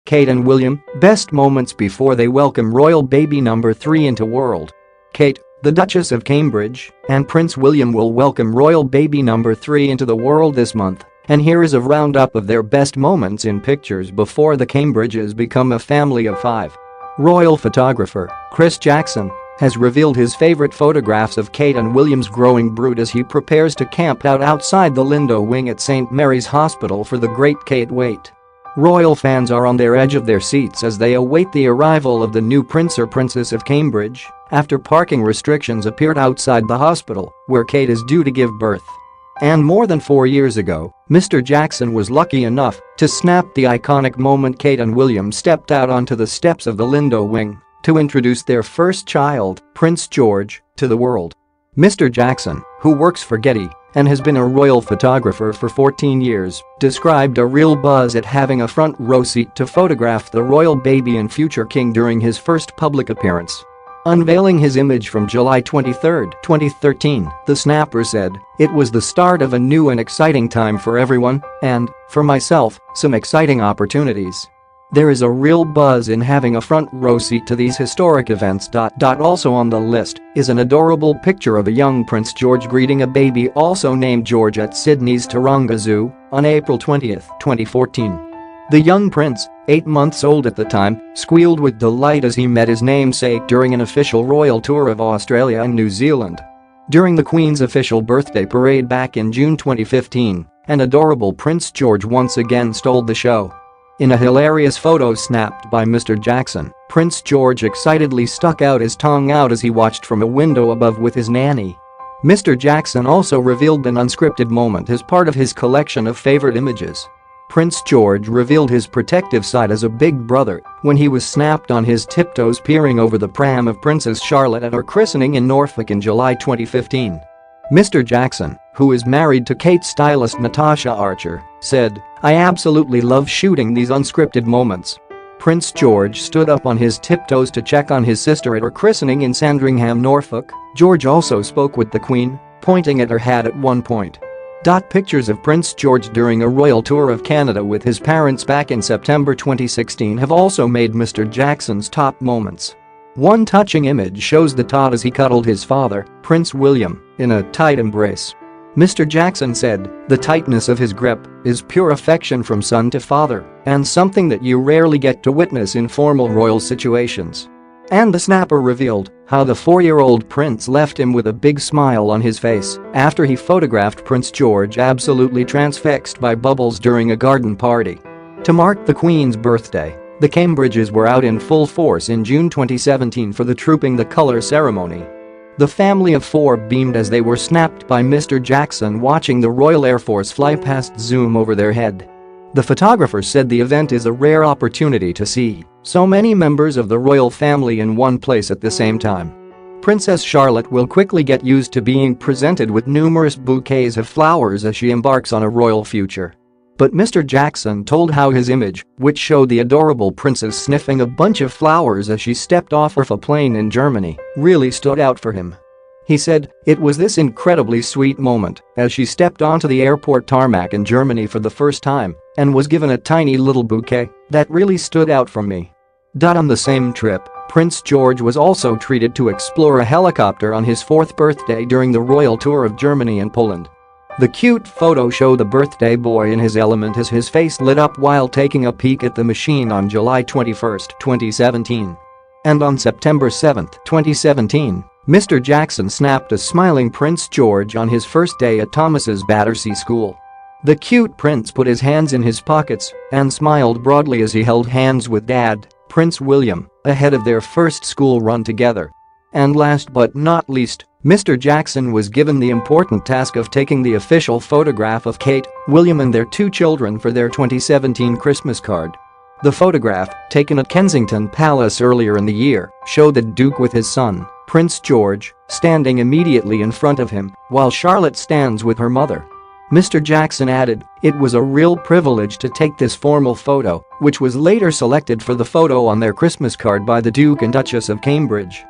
Kate and William, best moments before they welcome royal baby number 3 into world. Kate, the Duchess of Cambridge, and Prince William will welcome royal baby number 3 into the world this month, and here is a roundup of their best moments in pictures before the Cambridges become a family of 5. Royal photographer Chris Jackson has revealed his favorite photographs of Kate and William's growing brood as he prepares to camp out outside the Lindo wing at St. Mary's Hospital for the great Kate wait. Royal fans are on their edge of their seats as they await the arrival of the new Prince or Princess of Cambridge after parking restrictions appeared outside the hospital where Kate is due to give birth. And more than 4 years ago, Mr. Jackson was lucky enough to snap the iconic moment Kate and William stepped out onto the steps of the Lindo wing to introduce their first child, Prince George, to the world. Mr. Jackson, who works for Getty and has been a royal photographer for 14 years, described a real buzz at having a front row seat to photograph the royal baby and future king during his first public appearance. Unveiling his image from July 23, 2013, the snapper said, "It was the start of a new and exciting time for everyone, and, for myself, some exciting opportunities. There is a real buzz in having a front row seat to these historic events." Also on the list is an adorable picture of a young Prince George greeting a baby also named George at Sydney's Taronga Zoo on April 20, 2014. The young prince, 8 months old at the time, squealed with delight as he met his namesake during an official royal tour of Australia and New Zealand. During the Queen's official birthday parade back in June 2015, an adorable Prince George once again stole the show. In a hilarious photo snapped by Mr. Jackson, Prince George excitedly stuck out his tongue out as he watched from a window above with his nanny. Mr. Jackson also revealed an unscripted moment as part of his collection of favorite images. Prince George revealed his protective side as a big brother when he was snapped on his tiptoes peering over the pram of Princess Charlotte at her christening in Norfolk in July 2015. Mr. Jackson, who is married to Kate's stylist Natasha Archer, said, "I absolutely love shooting these unscripted moments." Prince George stood up on his tiptoes to check on his sister at her christening in Sandringham, Norfolk. George also spoke with the Queen, pointing at her hat at one point. Pictures of Prince George during a royal tour of Canada with his parents back in September 2016 have also made Mr. Jackson's top moments. One touching image shows the tot as he cuddled his father, Prince William, in a tight embrace. Mr. Jackson said, "The tightness of his grip is pure affection from son to father and something that you rarely get to witness in formal royal situations." And the snapper revealed how the 4-year-old prince left him with a big smile on his face after he photographed Prince George absolutely transfixed by bubbles during a garden party. To mark the Queen's birthday, the Cambridges were out in full force in June 2017 for the Trooping the Colour ceremony. The family of 4 beamed as they were snapped by Mr. Jackson watching the Royal Air Force fly past Zoom over their head. The photographer said the event is a rare opportunity to see so many members of the royal family in one place at the same time. Princess Charlotte will quickly get used to being presented with numerous bouquets of flowers as she embarks on a royal future. But Mr. Jackson told how his image, which showed the adorable princess sniffing a bunch of flowers as she stepped off of a plane in Germany, really stood out for him. He said, "It was this incredibly sweet moment as she stepped onto the airport tarmac in Germany for the first time and was given a tiny little bouquet that really stood out for me." On the same trip, Prince George was also treated to explore a helicopter on his 4th birthday during the royal tour of Germany and Poland. The cute photo showed the birthday boy in his element as his face lit up while taking a peek at the machine on July 21, 2017. And on September 7, 2017, Mr. Jackson snapped a smiling Prince George on his first day at Thomas's Battersea School. The cute prince put his hands in his pockets and smiled broadly as he held hands with Dad, Prince William, ahead of their first school run together. And last but not least, Mr. Jackson was given the important task of taking the official photograph of Kate, William and their 2 children for their 2017 Christmas card. The photograph, taken at Kensington Palace earlier in the year, showed the Duke with his son, Prince George, standing immediately in front of him, while Charlotte stands with her mother. Mr. Jackson added, "It was a real privilege to take this formal photo, which was later selected for the photo on their Christmas card by the Duke and Duchess of Cambridge."